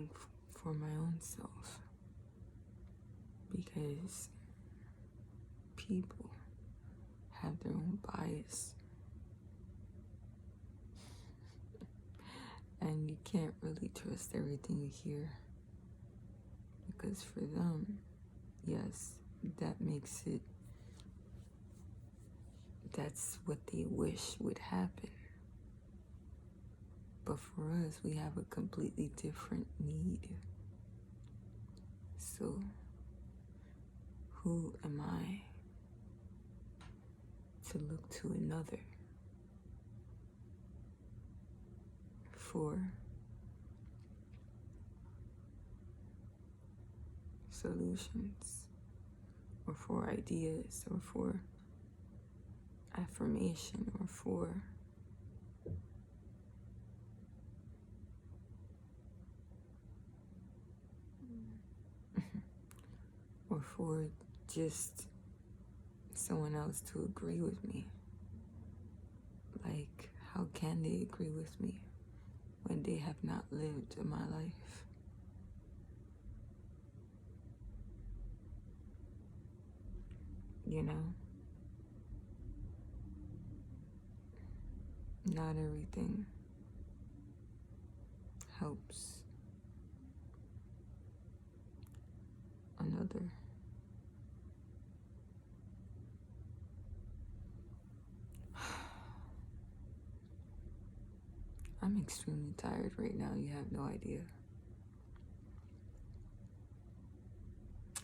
think for my own self, because people have their own bias, and you can't really trust everything you hear, because for them, yes, that makes it, that's what they wish would happen. But for us, we have a completely different need. So, who am I to look to another for solutions, or for ideas, or for affirmation, or for just someone else to agree with me? Like, how can they agree with me when they have not lived my life? You know? Not everything helps another. I'm extremely tired right now, you have no idea.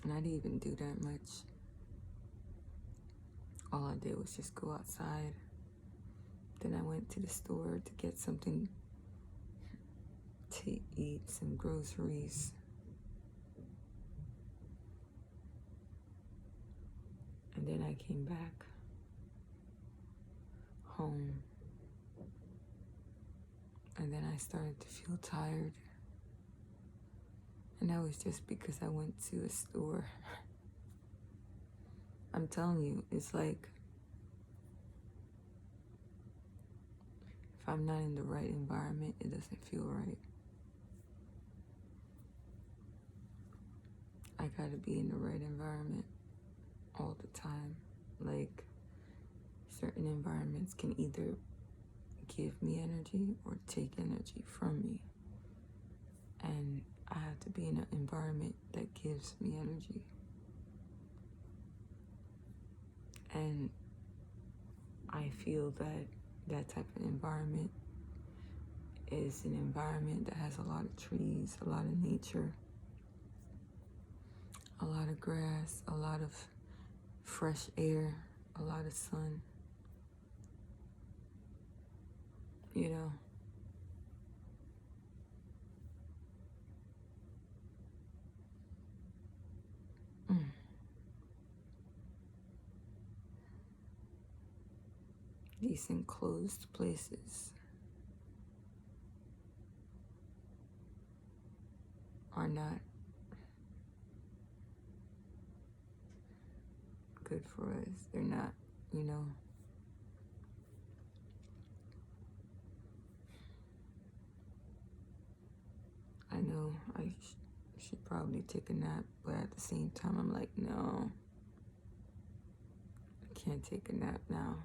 And I didn't even do that much. All I did was just go outside. Then I went to the store to get something to eat, some groceries. And then I came back home. And then I started to feel tired. And that was just because I went to a store. I'm telling you, it's like, if I'm not in the right environment, it doesn't feel right. I gotta be in the right environment all the time. Like, certain environments can either give me energy or take energy from me. And I have to be in an environment that gives me energy. And I feel that that type of environment is an environment that has a lot of trees, a lot of nature, a lot of grass, a lot of fresh air, a lot of sun. You know? These enclosed places are not good for us. They're not, you know. I know I should probably take a nap, but at the same time, I'm like, no, I can't take a nap now.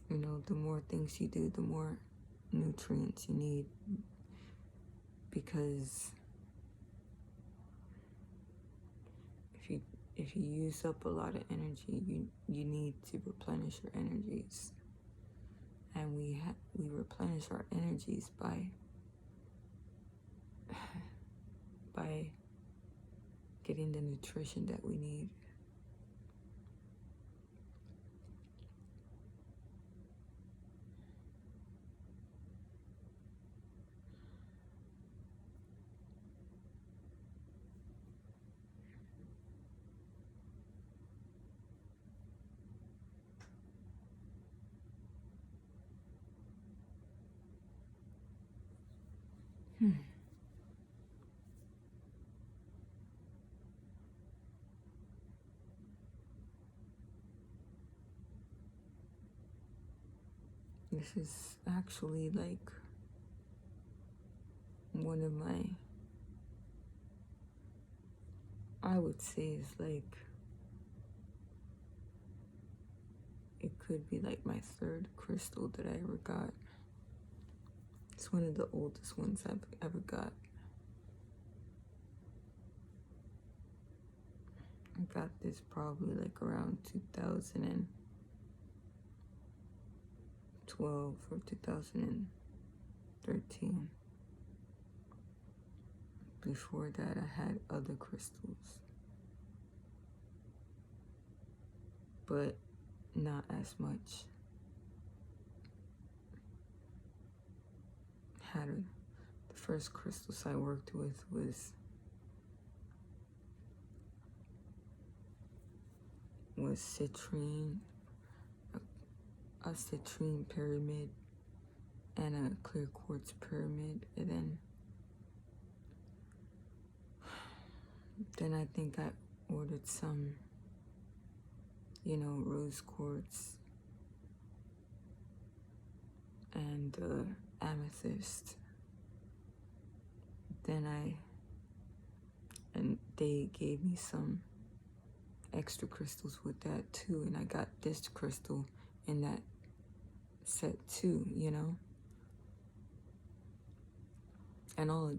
You know, the more things you do, the more nutrients you need, because if you use up a lot of energy, you need to replenish your energies. And we replenish our energies by getting the nutrition that we need. This is actually like one of my, I would say is like, it could be like my third crystal that I ever got. It's one of the oldest ones I've ever got. I got this probably like around 2012 or 2013. Before that, I had other crystals, but not as much. The first crystals I worked with was citrine, a citrine pyramid, and a clear quartz pyramid, and then I think I ordered some, rose quartz and amethyst. And they gave me some extra crystals with that too, and I got this crystal in that set too, and all of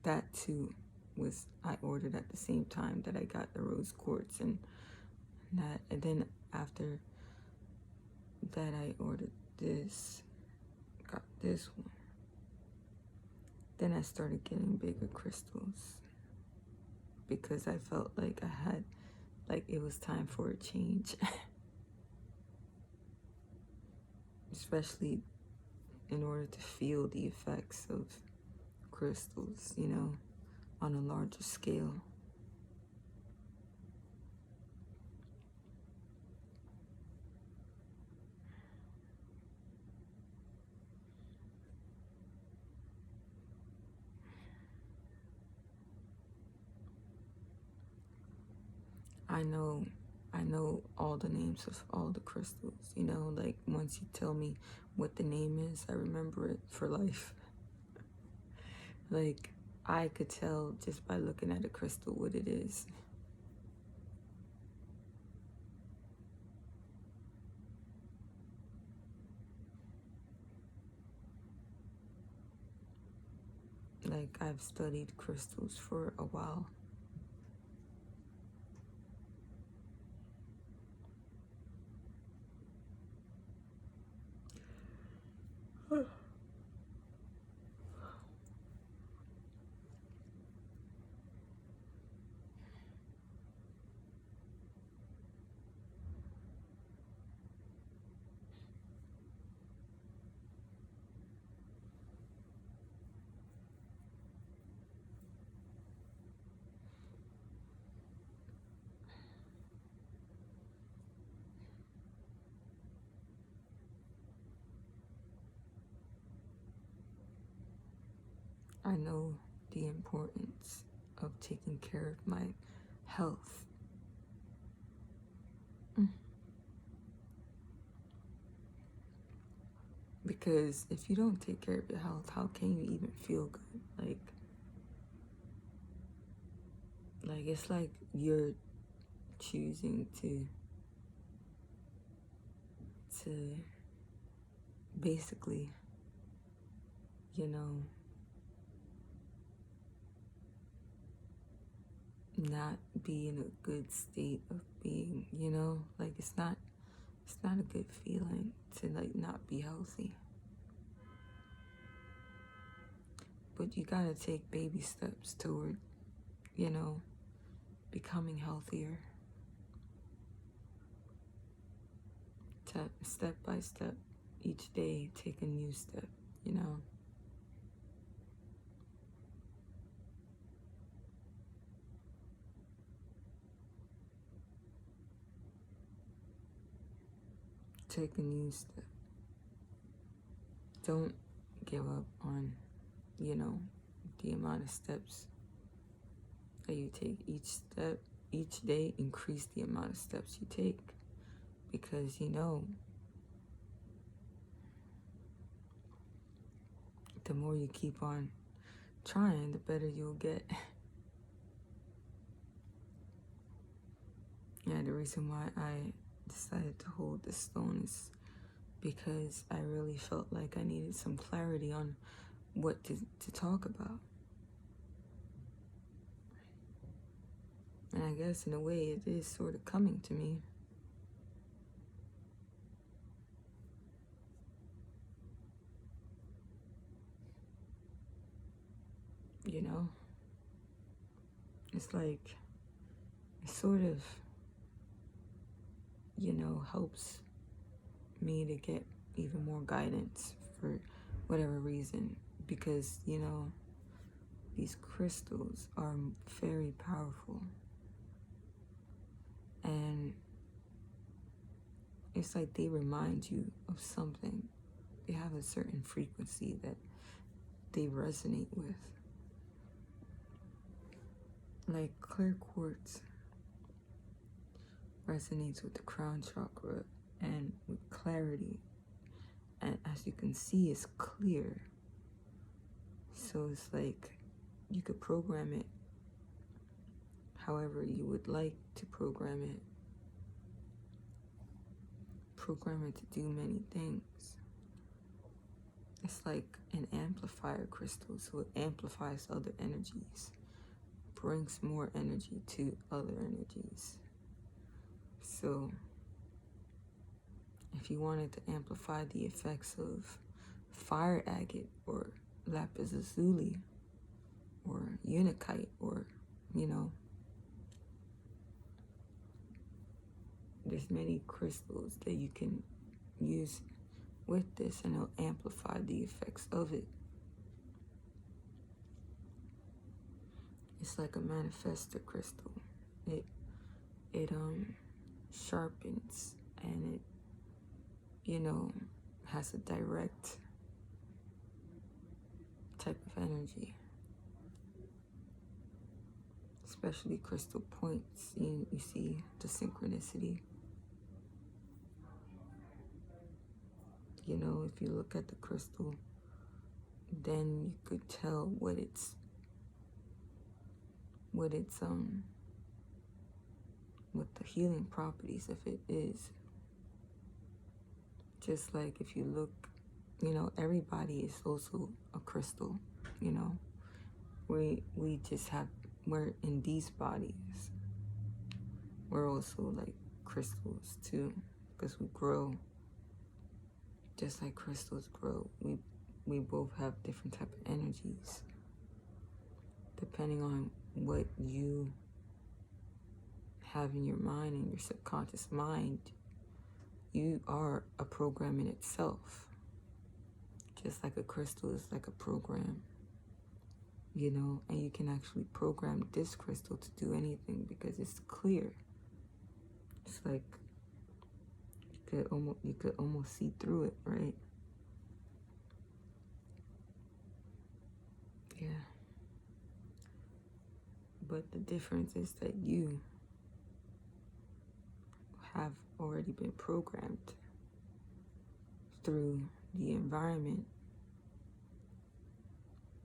that too was I ordered at the same time that I got the rose quartz and that. And then after that, I ordered this, got this one. Then I started getting bigger crystals because I felt like it was time for a change. Especially in order to feel the effects of crystals, on a larger scale. I know all the names of all the crystals, like once you tell me what the name is, I remember it for life. Like I could tell just by looking at a crystal what it is. Like I've studied crystals for a while. I know the importance of taking care of my health. Because if you don't take care of your health, how can you even feel good? Like it's like you're choosing to basically, not be in a good state of being, like it's not a good feeling to like not be healthy. But you gotta take baby steps toward, becoming healthier. Step by step, each day take a new step, Take a new step. Don't give up on, the amount of steps that you take. Each day, increase the amount of steps you take. Because, But the more you keep on trying, the better you'll get. Yeah, the reason why I decided to hold this stone is because I really felt like I needed some clarity on what to talk about. And I guess in a way it is sort of coming to me. You know? It's like, it sort of, helps me to get even more guidance for whatever reason. Because, these crystals are very powerful. And it's like they remind you of something. They have a certain frequency that they resonate with. Like clear quartz resonates with the crown chakra and with clarity. And as you can see, it's clear. So it's like you could program it however you would like to program it. Program it to do many things. It's like an amplifier crystal, so it amplifies other energies, brings more energy to other energies. So if you wanted to amplify the effects of fire agate or lapis lazuli or unakite or, there's many crystals that you can use with this and it'll amplify the effects of it. It's like a manifestor crystal. It sharpens and it, has a direct type of energy. Especially crystal points, you see the synchronicity. If you look at the crystal, then you could tell what the healing properties of it is. Just like if you look, everybody is also a crystal, we're in these bodies. We're also like crystals too, because we grow just like crystals grow. We both have different type of energies. Depending on what you have in your mind and your subconscious mind, you are a program in itself. Just like a crystal is like a program, and you can actually program this crystal to do anything because it's clear. It's like you could almost see through it, right? Yeah. But the difference is that you have already been programmed through the environment,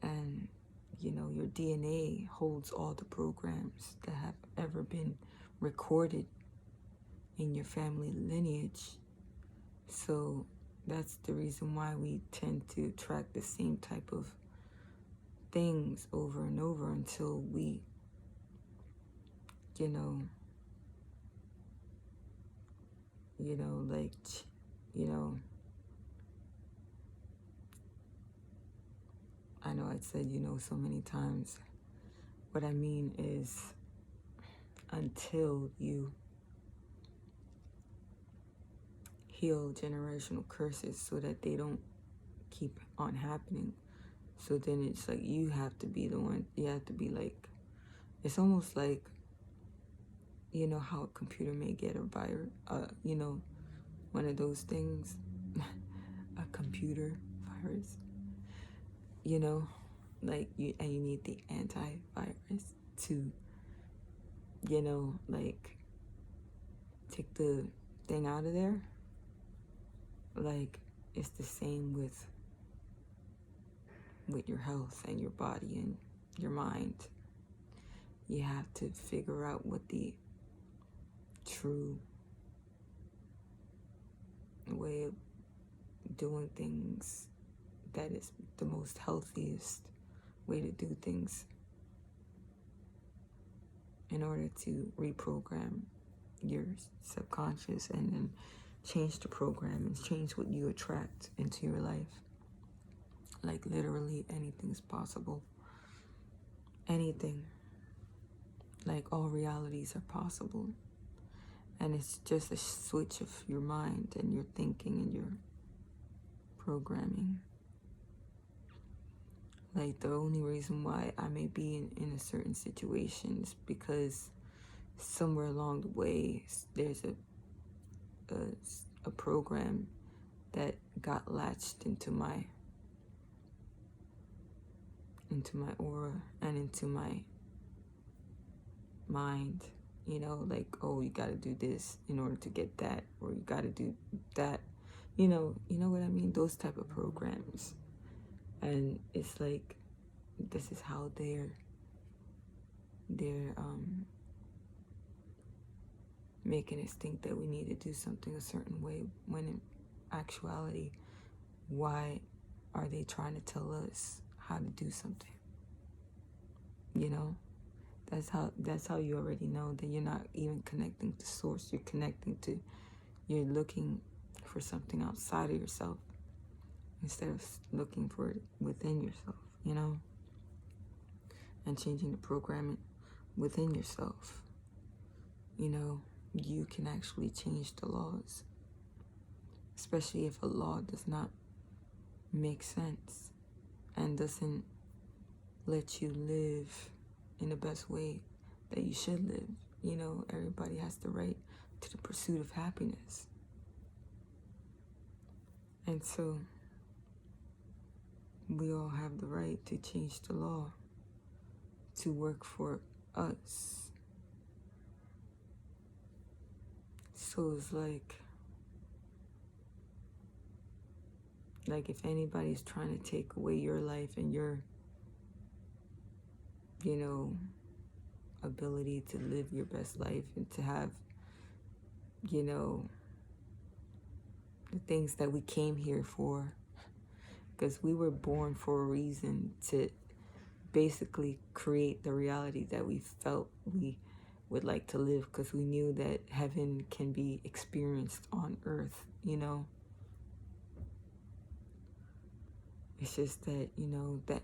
and your DNA holds all the programs that have ever been recorded in your family lineage. So that's the reason why we tend to attract the same type of things over and over until we, I know I said, so many times. What I mean is until you heal generational curses so that they don't keep on happening. So then it's like you have to be the one, you have to be like, it's almost like, how a computer may get a virus, one of those things, a computer virus, like you need the antivirus to, like take the thing out of there. Like it's the same with with your health and your body and your mind. You have to figure out what the true way of doing things, that is the most healthiest way to do things, in order to reprogram your subconscious and then change the program and change what you attract into your life. Like literally anything's possible. Anything. Like all realities are possible. And it's just a switch of your mind and your thinking and your programming. Like the only reason why I may be in a certain situation is because somewhere along the way there's a program that got latched into my aura and into my mind, you know, like, oh, you got to do this in order to get that, or you got to do that, you know what I mean, those type of programs. And it's like, this is how they're making us think that we need to do something a certain way, when in actuality, why are they trying to tell us how to do something? You know, that's how you already know that you're not even connecting to source. You're looking for something outside of yourself instead of looking for it within yourself, you know, and changing the programming within yourself. You know, you can actually change the laws, especially if a law does not make sense and doesn't let you live in the best way that you should live. You know, everybody has the right to the pursuit of happiness. And so we all have the right to change the law to work for us. So it's like if anybody's trying to take away your life and your, you know, ability to live your best life and to have, you know, the things that we came here for, because we were born for a reason, to basically create the reality that we felt we would like to live, because we knew that heaven can be experienced on earth, you know. It's just that, you know, that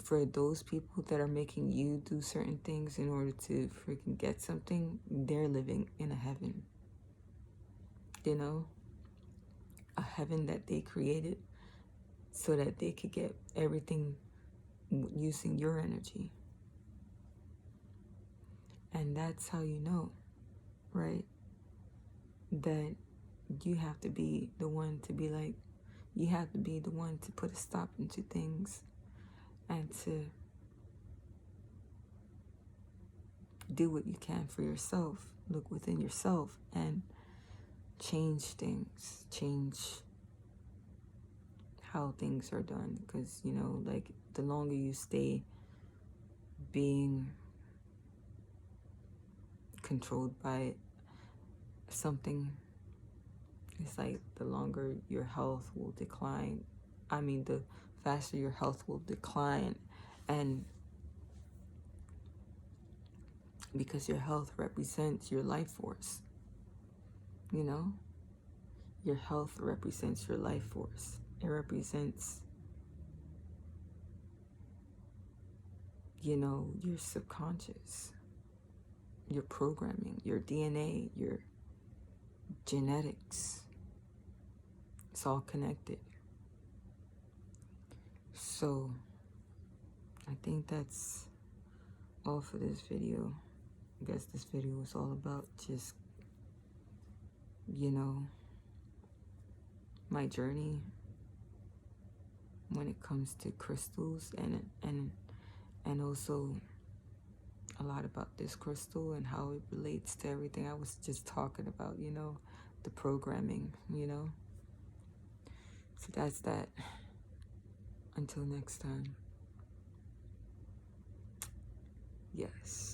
for those people that are making you do certain things in order to freaking get something, they're living in a heaven. You know? A heaven that they created so that they could get everything using your energy. And that's how you know, right? That you have to be the one to be like, you have to be the one to put a stop into things and to do what you can for yourself. Look within yourself and change things, change how things are done. Because, you know, like, the longer you stay being controlled by something, it's like the longer your health will decline. I mean, the faster your health will decline. And because your health represents your life force, you know? Your health represents your life force. It represents, you know, your subconscious, your programming, your DNA, your genetics. It's all connected. So I think that's all for this video. I guess this video was all about just, you know, my journey when it comes to crystals, and also a lot about this crystal and how it relates to everything I was just talking about, you know, the programming, you know. So that's that. Until next time. Yes.